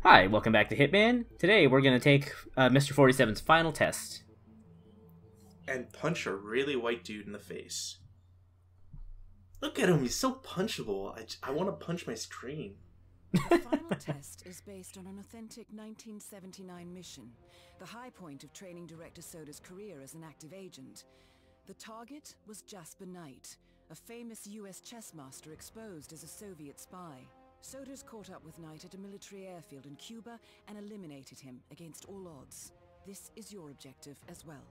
Hi, welcome back to Hitman. Today we're going to take Mr. 47's final test. And punch a really white dude in the face. Look at him, he's so punchable. I want to punch my screen. The final test is based on an authentic 1979 mission, the high point of training Director Soda's career as an active agent. The target was Jasper Knight, a famous US chess master exposed as a Soviet spy. Soda's caught up with Knight at a military airfield in Cuba and eliminated him against all odds. This is your objective as well.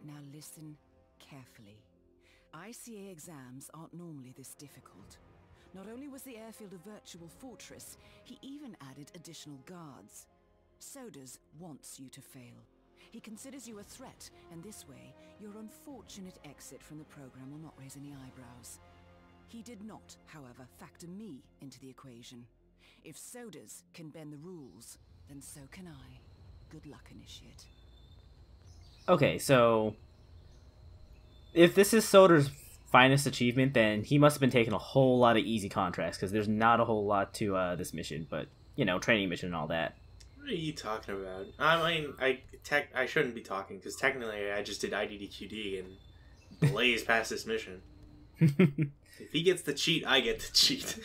Now listen carefully. ICA exams aren't normally this difficult. Not only was the airfield a virtual fortress, he even added additional guards. Sodas wants you to fail. He considers you a threat, and this way, your unfortunate exit from the program will not raise any eyebrows. He did not, however, factor me into the equation. If Sodas can bend the rules, then so can I. Good luck, Initiate. Okay, so if this is Soder's finest achievement, then he must have been taking a whole lot of easy contracts, because there's not a whole lot to this mission, but, you know, training mission and all that. What are you talking about? I mean, I shouldn't be talking, because technically I just did IDDQD and blazed past this mission. If he gets the cheat, I get the cheat.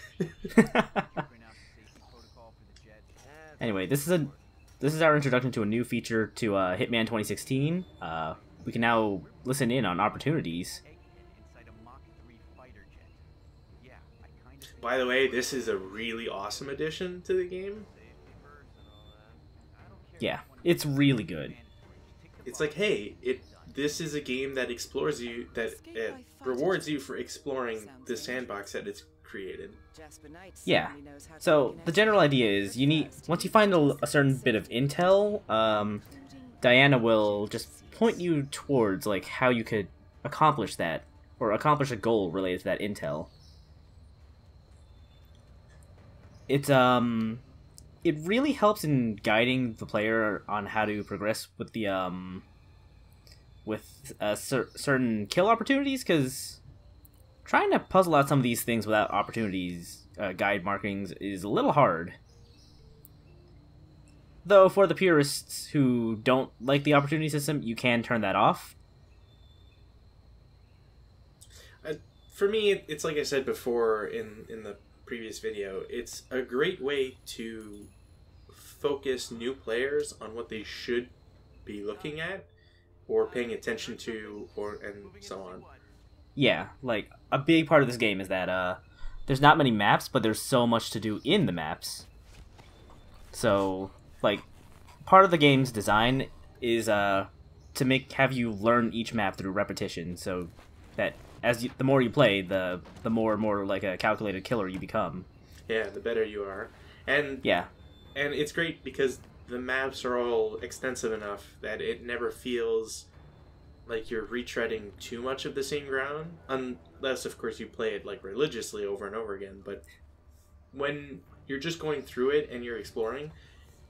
Anyway, this is our introduction to a new feature to Hitman 2016. We can now listen in on opportunities. By the way, this is a really awesome addition to the game. Yeah, it's really good. It's like, hey, this is a game that explores you, that rewards you for exploring the sandbox that it's created. Yeah. So the general idea is once you find a certain bit of intel, Diana will just point you towards like how you could accomplish that or accomplish a goal related to that intel. It really helps in guiding the player on how to progress with the certain kill opportunities, because trying to puzzle out some of these things without opportunities guide markings is a little hard. Though for the purists who don't like the opportunity system, you can turn that off. For me, it's like I said before in the previous video, it's a great way to focus new players on what they should be looking at or paying attention to, and so on. Yeah, like a big part of this game is that there's not many maps, but there's so much to do in the maps. So, like, part of the game's design is to have you learn each map through repetition, so that the more you play, the more and more like a calculated killer you become. Yeah, the better you are. And yeah, and it's great because the maps are all extensive enough that it never feels like you're retreading too much of the same ground, unless of course you play it like religiously over and over again. But when you're just going through it and you're exploring,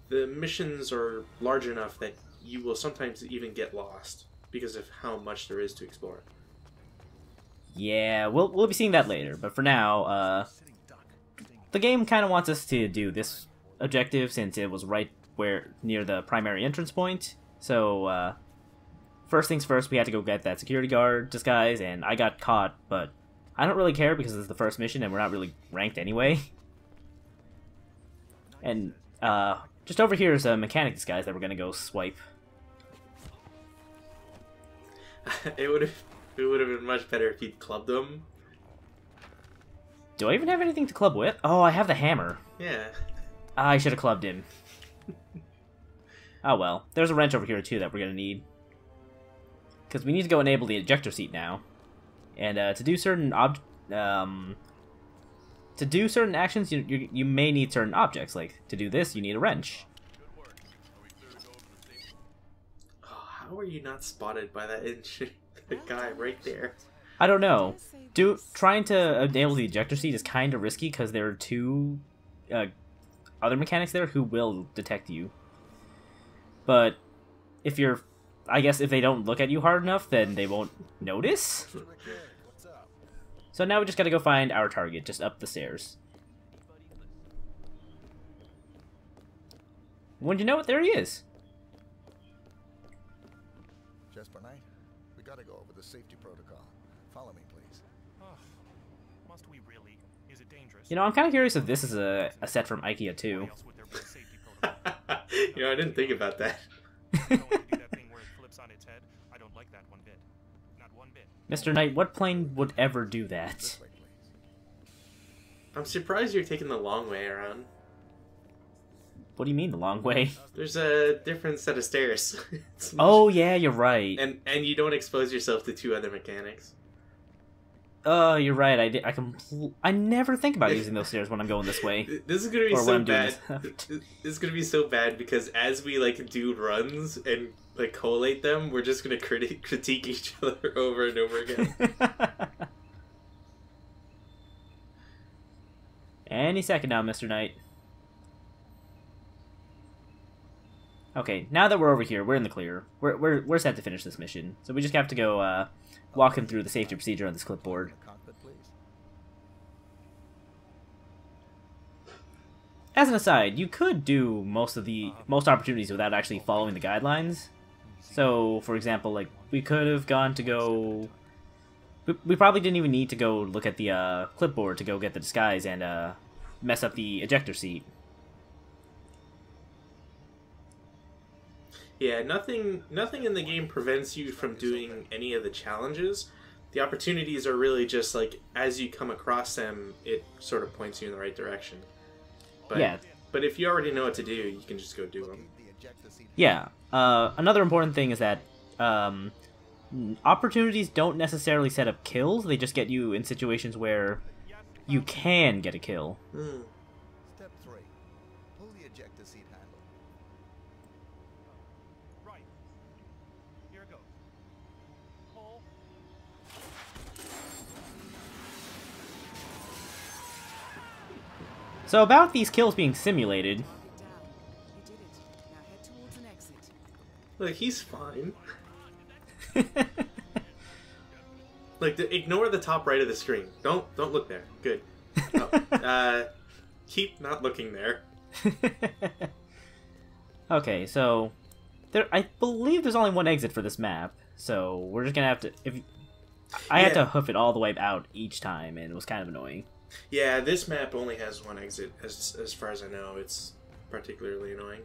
the missions are large enough that you will sometimes even get lost because of how much there is to explore. Yeah, we'll be seeing that later, but for now, the game kind of wants us to do this objective since it was right near the primary entrance point. So, first things first, we had to go get that security guard disguise, and I got caught, but I don't really care because it's the first mission and we're not really ranked anyway. And, just over here is a mechanic disguise that we're gonna go swipe. It would have been much better if you'd clubbed them. Do I even have anything to club with? Oh, I have the hammer. Yeah. I should have clubbed him. Oh well. There's a wrench over here too that we're gonna need. Because we need to go enable the ejector seat now. And to do certain actions, you may need certain objects. Like, to do this, you need a wrench. Oh, how are you not spotted by that the guy right there? I don't know. Trying to enable the ejector seat is kind of risky because there are two other mechanics there who will detect you. But I guess if they don't look at you hard enough, then they won't notice. So now we just gotta go find our target just up the stairs. Wouldn't you know it? There he is. Jasper Knight, we gotta go over the safety protocol. Follow me, please. Oh, must we really? Is it dangerous? You know, I'm kind of curious if this is a set from IKEA too. Why else would there be a safety protocol? You know, I didn't think about that. I don't want to do that thing where it flips on its head. I don't like that one bit. Not one bit. Mr. Knight, what plane would ever do that? This way, please. I'm surprised you're taking the long way around. What do you mean the long way? There's a different set of stairs. It's much- Oh yeah, you're right. and you don't expose yourself to two other mechanics. Oh, you're right. I never think about using those stairs when I'm going this way. This is gonna be Or when so I'm doing bad. this. This is gonna be so bad because as we like do runs and like collate them, we're just gonna critique each other over and over again. Any second now, Mr. Knight. Okay, now that we're over here, we're in the clear. We're set to finish this mission, so we just have to go walk him through the safety procedure on this clipboard. Cockpit, please. As an aside, you could do most opportunities without actually following the guidelines. So, for example, like we could have gone to go. We probably didn't even need to go look at the clipboard to go get the disguise and mess up the ejector seat. Yeah, nothing in the game prevents you from doing any of the challenges. The opportunities are really just like as you come across them, it sort of points you in the right direction. But, Yeah. But if you already know what to do, you can just go do them. The ejector seat. Yeah. Another important thing is that opportunities don't necessarily set up kills. They just get you in situations where you can get a kill. Step 3. Pull the ejector seat handle. Right. Here it goes. Pull. So about these kills being simulated, Down. You did it. Now head towards an exit. Like he's fine. Like ignore the top right of the screen. Don't look there. Good. Oh, keep not looking there. okay, so I believe there's only one exit for this map, so we're just gonna have to. I had Yeah. to hoof it all the way out each time, and it was kind of annoying. Yeah, this map only has one exit, as far as I know. It's particularly annoying.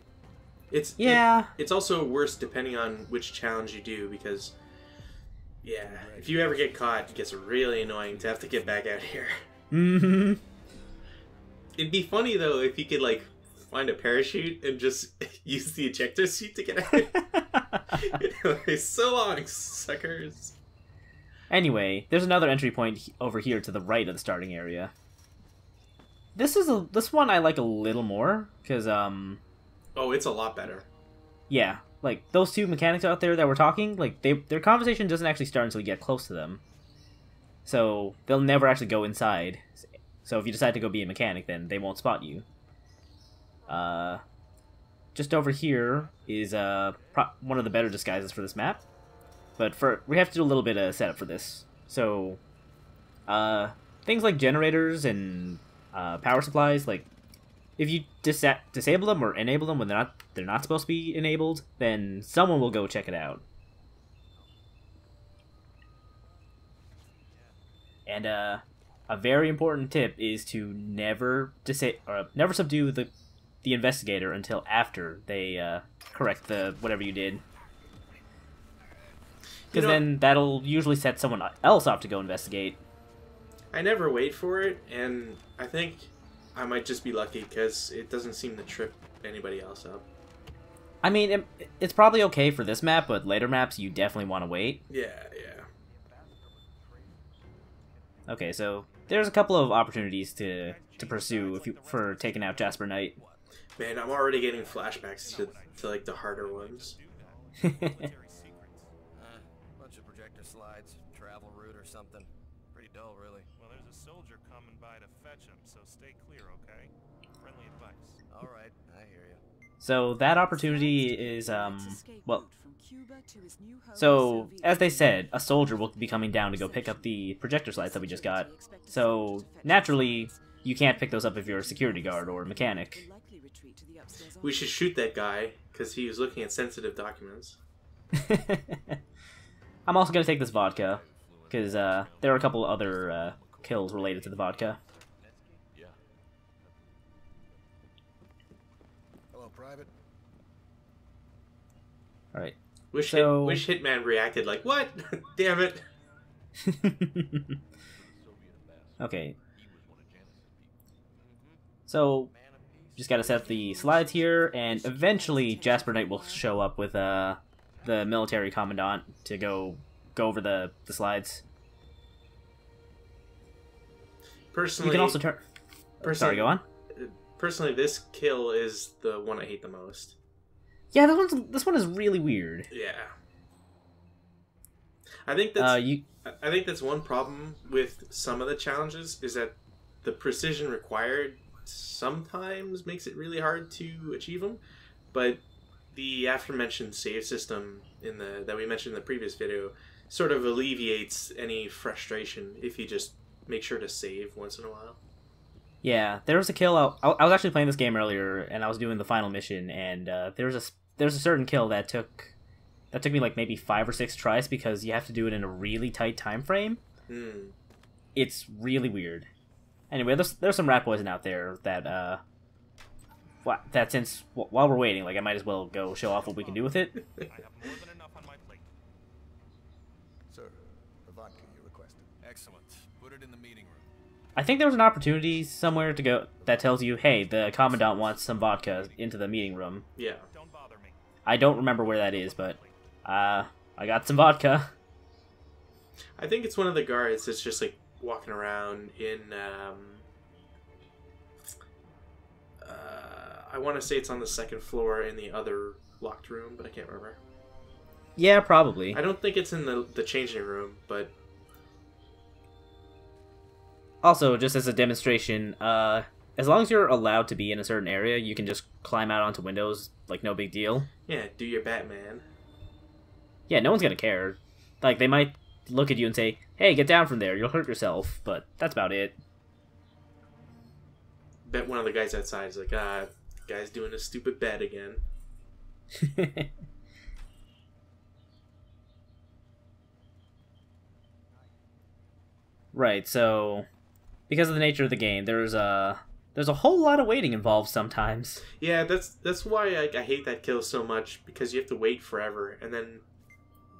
It's also worse depending on which challenge you do because, yeah, if you ever get caught, it gets really annoying to have to get back out here. Mm-hmm. It'd be funny though if you could like find a parachute and just use the ejector seat to get out. So long, suckers. Anyway, there's another entry point over here to the right of the starting area. This one I like a little more because Oh, it's a lot better. yeah, like those two mechanics out there that were talking, like their conversation doesn't actually start until you get close to them. So they'll never actually go inside. So if you decide to go be a mechanic, then they won't spot you. Just over here is one of the better disguises for this map. But we have to do a little bit of setup for this. So things like generators and power supplies, like if you disable them or enable them when they're not supposed to be enabled, then someone will go check it out. And a very important tip is to never subdue the investigator until after they correct whatever you did. Because then that'll usually set someone else off to go investigate. I never wait for it, and I think I might just be lucky because it doesn't seem to trip anybody else up. I mean, it's probably okay for this map, but later maps you definitely want to wait. Yeah. Okay, so there's a couple of opportunities to pursue for taking out Jasper Knight. Man, I'm already getting flashbacks to like the harder ones. Bunch of projector slides, travel route or something. Pretty dull, really. Well, there's a soldier coming by to fetch him, so stay clear, okay? Friendly advice. All right, I hear you. So that opportunity is Escape well. route from Cuba to his new home in So, Soviet as they Union. said, a soldier will be coming down to go pick up the projector slides that we just got. So, naturally, you can't pick those up if you're a security guard or a mechanic. Will likely retreat to the upstairs We office. should shoot that guy because he was looking at sensitive documents. I'm also gonna take this vodka because there are a couple other kills related to the vodka. Hello, Private. All right. Wish So- wish Hitman reacted like, what? Damn it. Okay. So, just gotta set up the slides here, and eventually Jasper Knight will show up with the military commandant to go over the slides. Personally, You can also turn. Sorry, go on. Personally, this kill is the one I hate the most. Yeah, this one is really weird. Yeah. I think that's You I think that's one problem with some of the challenges is that the precision required sometimes makes it really hard to achieve them, but the aforementioned save system that we mentioned in the previous video sort of alleviates any frustration if you just make sure to save once in a while. Yeah, there was a kill. I was actually playing this game earlier, and I was doing the final mission, and there was a certain kill that took me like maybe 5 or 6 tries because you have to do it in a really tight time frame. It's really weird. Anyway, there's some rat poison out there that since while we're waiting, like I might as well go show off what we can do with it. I have more than enough on my plate. Sir, the vodka you requested. Excellent. Put it in the meeting room. I think there was an opportunity somewhere to go that tells you, hey, the commandant wants some vodka into the meeting room. Yeah. Don't bother me. I don't remember where that is, but I got some vodka. I think it's one of the guards that's just like walking around in I want to say it's on the second floor in the other locked room, but I can't remember. Yeah, probably. I don't think it's in the changing room, but Also, just as a demonstration, as long as you're allowed to be in a certain area, you can just climb out onto windows, like no big deal. yeah, do your Batman. Yeah, no one's gonna care. Like, they might look at you and say, hey, get down from there, you'll hurt yourself, but that's about it. Bet one of the guys outside is like, guy's doing a stupid bet again. Right, so because of the nature of the game, there's a whole lot of waiting involved sometimes. Yeah, that's why I hate that kill so much, because you have to wait forever, and then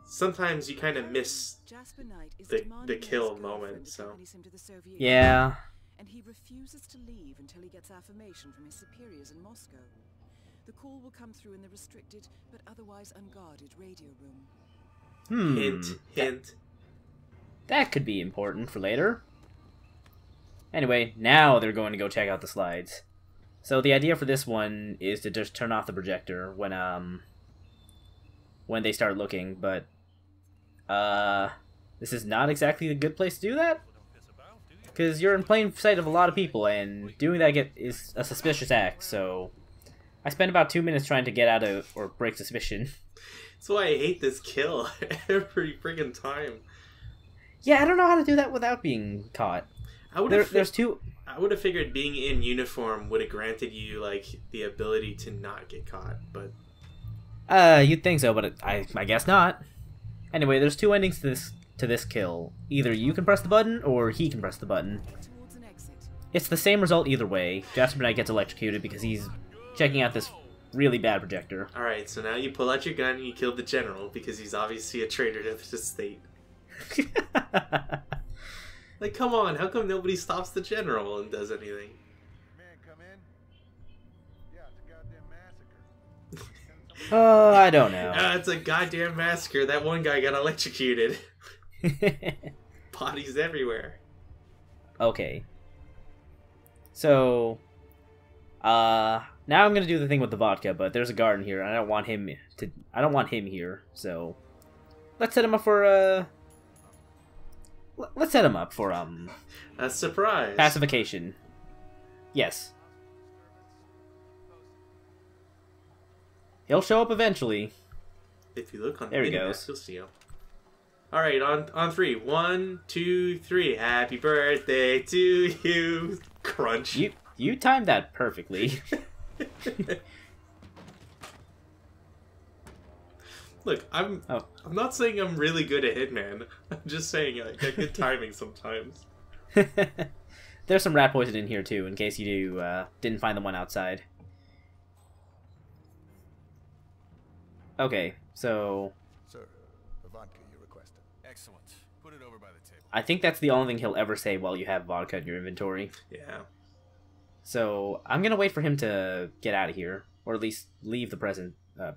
sometimes you kind of miss Jasper Knight is the demanding kill his moment, girlfriend so. accompanies him to the Soviet Yeah. Union, and he refuses to leave until he gets affirmation from his superiors in Moscow. The call will come through in the restricted but otherwise unguarded radio room. Hint, hint. That could be important for later. Anyway, now they're going to go check out the slides. So the idea for this one is to just turn off the projector when they start looking, but this is not exactly a good place to do that, because you're in plain sight of a lot of people, and doing that is a suspicious act. So I spent about 2 minutes trying to get out of or break suspicion. That's why I hate this kill every friggin' time. Yeah, I don't know how to do that without being caught. I would have There's two. I would have figured being in uniform would have granted you like the ability to not get caught, but You'd think so, but I guess not. Anyway, there's 2 endings to this kill. Either you can press the button, or he can press the button. Towards an exit. It's the same result either way. Jasper Knight gets electrocuted because he's checking out this really bad projector. alright, so now you pull out your gun and you kill the general because he's obviously a traitor to the state. Like, come on, how come nobody stops the general and does anything? Man, come in. Yeah, it's a goddamn massacre. I don't know. It's a goddamn massacre. That one guy got electrocuted. Bodies everywhere. Okay. So, now I'm gonna do the thing with the vodka, but there's a guard in here, and I don't want him here. So, let's set him up for A surprise. pacification. Yes. He'll show up eventually. If you look on There the he mini-map, goes. you'll see him. Alright, on 3. 1, 2, 3. Happy birthday to you. Crunch. You timed that perfectly. Look, I'm not saying I'm really good at Hitman. I'm just saying I get good timing sometimes. There's some rat poison in here too, in case you didn't find the one outside. Okay, so Sir, the vodka you requested. Excellent. Put it over by the table. I think that's the only thing he'll ever say while you have vodka in your inventory. Yeah. So I'm gonna wait for him to get out of here, or at least leave the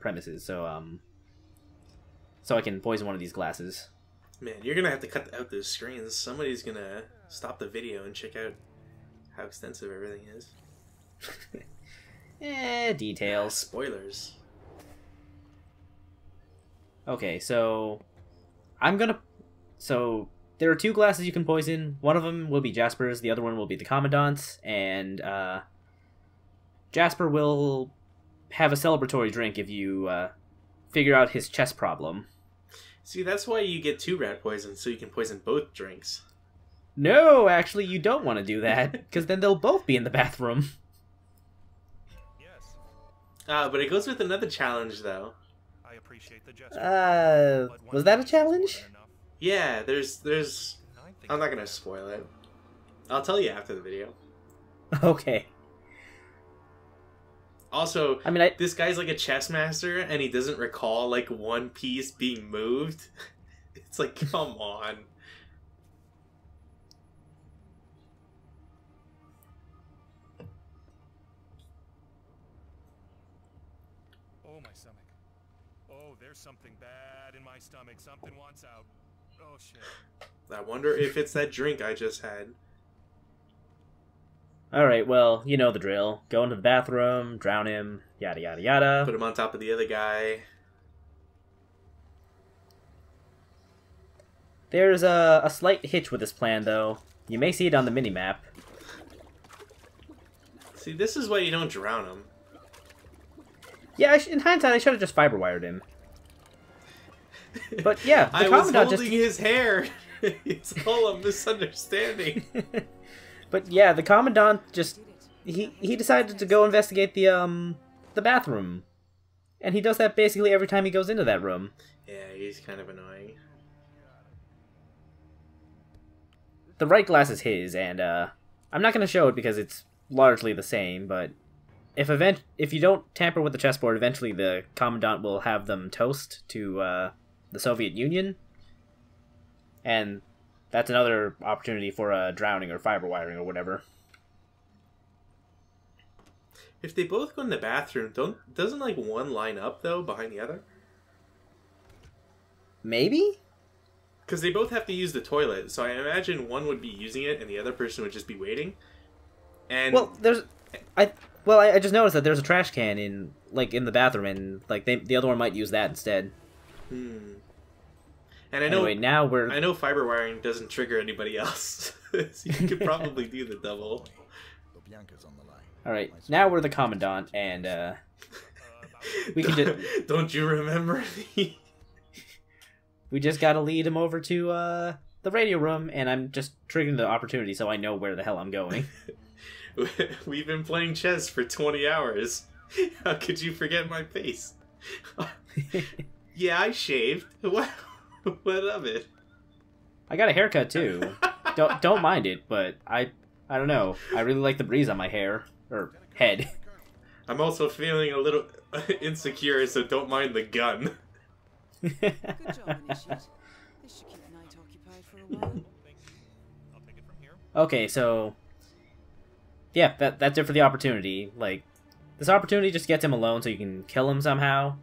premises. So I can poison one of these glasses. Man, you're gonna have to cut out those screens. Somebody's gonna stop the video and check out how extensive everything is. Details. Spoilers. Okay, so So there are two glasses you can poison. One of them will be Jasper's, the other one will be the Commandant's, and Jasper will have a celebratory drink if you figure out his chess problem. See, that's why you get 2 rat poisons, so you can poison both drinks. No, actually, you don't want to do that, because then they'll both be in the bathroom. Yes, But it goes with another challenge, though. I appreciate the gesture. But Was one that a thing is challenge? more than enough. Yeah, there's... I think I'm not gonna spoil it. I'll tell you after the video. Okay. Also, I mean, this guy's like a chess master, and he doesn't recall, like, one piece being moved. It's like, come on. Oh, my stomach. Oh, there's something bad in my stomach. Something wants out. Oh, shit. I wonder if it's that drink I just had. Alright, well, you know the drill. Go into the bathroom, drown him, yada yada yada. Put him on top of the other guy. There's a slight hitch with this plan, though. You may see it on the minimap. See, this is why you don't drown him. Yeah, in hindsight, I should have just fiber-wired him. But yeah, the I was Commandant holding his hair. It's all a misunderstanding. But yeah, the Commandant just... He decided to go investigate the bathroom. And he does that basically every time he goes into that room. Yeah, he's kind of annoying. The right glass is his, and I'm not going to show it because it's largely the same, but if you don't tamper with the chessboard, eventually the Commandant will have them toast to the Soviet Union. And that's another opportunity for drowning or fiber wiring or whatever. If they both go in the bathroom, doesn't like one line up though behind the other? Maybe? Because they both have to use the toilet, so I imagine one would be using it and the other person would just be waiting. And Well, I just noticed that there's a trash can in the bathroom, and like the other one might use that instead. And I know Anyway, now we're... I know fiber wiring doesn't trigger anybody else, so you could probably do the double. Bianca's on the line. Alright, now we're the Commandant, and we can just... Don't you remember me? We just gotta lead him over to the radio room, and I'm just triggering the opportunity so I know where the hell I'm going. We've been playing chess for 20 hours. How could you forget my face? Yeah, I shaved. What of it? I got a haircut too. Don't mind it, but I don't know. I really like the breeze on my hair or head. I'm also feeling a little insecure, so don't mind the gun. Good job, Initiate. This should keep Knight occupied for a while. I'll take it from here. Okay, so yeah, that's it for the opportunity. Like, this opportunity just gets him alone so you can kill him somehow.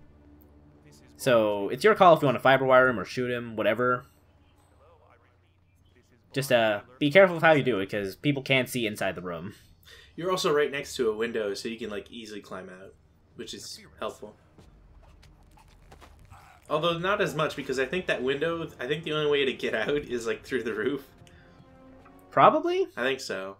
So it's your call if you want to fiber wire him or shoot him, whatever. Just be careful of how you do it, because people can't see inside the room. You're also right next to a window, so you can like easily climb out, which is helpful. Although not as much, because I think that window, I think the only way to get out is like through the roof. Probably? I think so.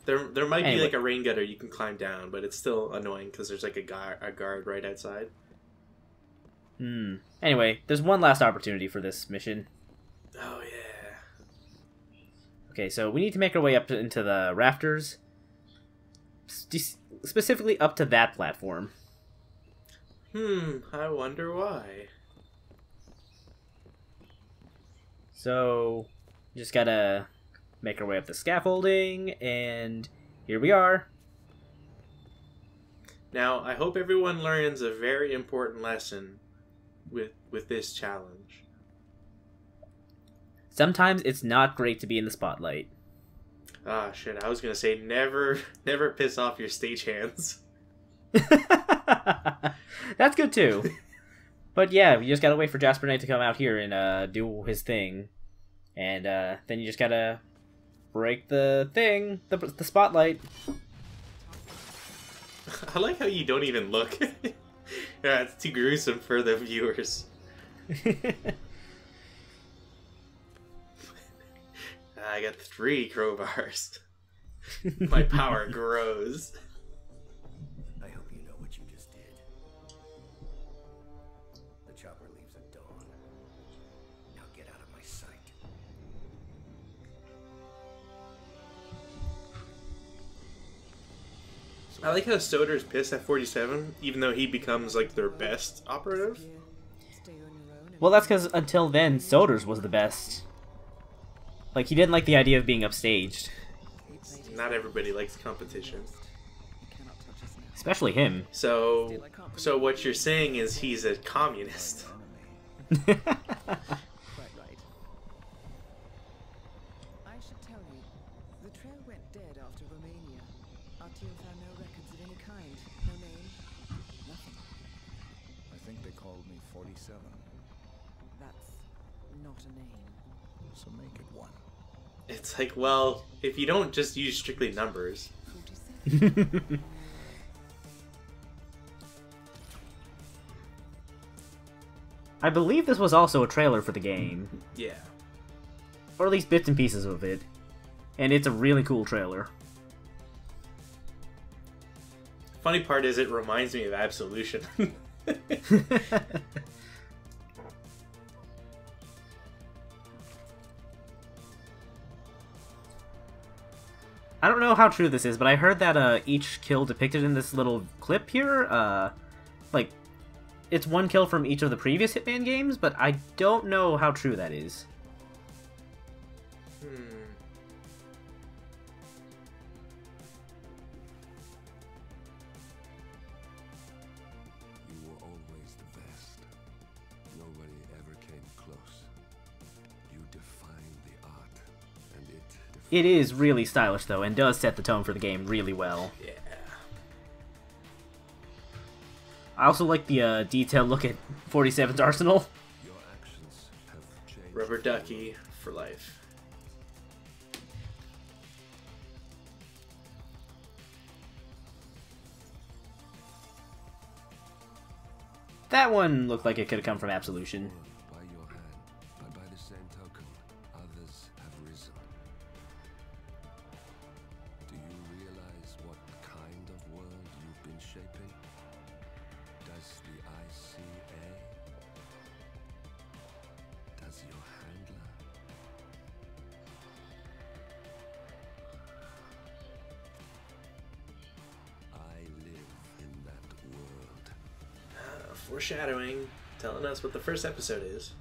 There might be like a rain gutter you can climb down, but it's still annoying because there's like a guard right outside. Anyway, there's one last opportunity for this mission. Oh yeah. Okay, so we need to make our way up into the rafters. specifically up to that platform. I wonder why. So, just gotta make our way up the scaffolding, and here we are. Now, I hope everyone learns a very important lesson with this challenge. Sometimes it's not great to be in the spotlight. Ah, shit, I was gonna say never piss off your stagehands. That's good too. But yeah, you just gotta wait for Jasper Knight to come out here and do his thing. And then you just gotta break the thing, the spotlight. I like how you don't even look. Yeah, it's too gruesome for the viewers. I got 3 crowbars. My power grows. I hope you know what you just did. The chopper leaves at dawn. Now get out of my sight. I like how Soder's pissed at 47, even though he becomes like their best operative. Stay on your own. Well, that's because until then, Soders was the best. Like, he didn't like the idea of being upstaged. Not everybody likes competition. Cannot touch us now. Especially him. So what you're saying is he's a communist. Quite right. I should tell you, the trail went dead after Romania. Our team found no records of any kind. No name. Nothing. I think they called me 47. That's not a name. So make it one. It's like, well, if you don't just use strictly numbers. 47. I believe this was also a trailer for the game. Yeah. Or at least bits and pieces of it. And it's a really cool trailer. Funny part is it reminds me of Absolution. I don't know how true this is, but I heard that each kill depicted in this little clip here, like, it's one kill from each of the previous Hitman games, but I don't know how true that is. You were always the best. Nobody ever came close. You defined the art, and It is really stylish, though, and does set the tone for the game really well. Yeah. I also like the detailed look at 47's arsenal. your actions have changed. Rubber ducky for life. That one looked like it could have come from Absolution. By your hand, but by the same token, others have risen. Do you realize what kind of world you've been shaping? Does the ICA? Does your handler? I live in that world. Foreshadowing, telling us what the first episode is.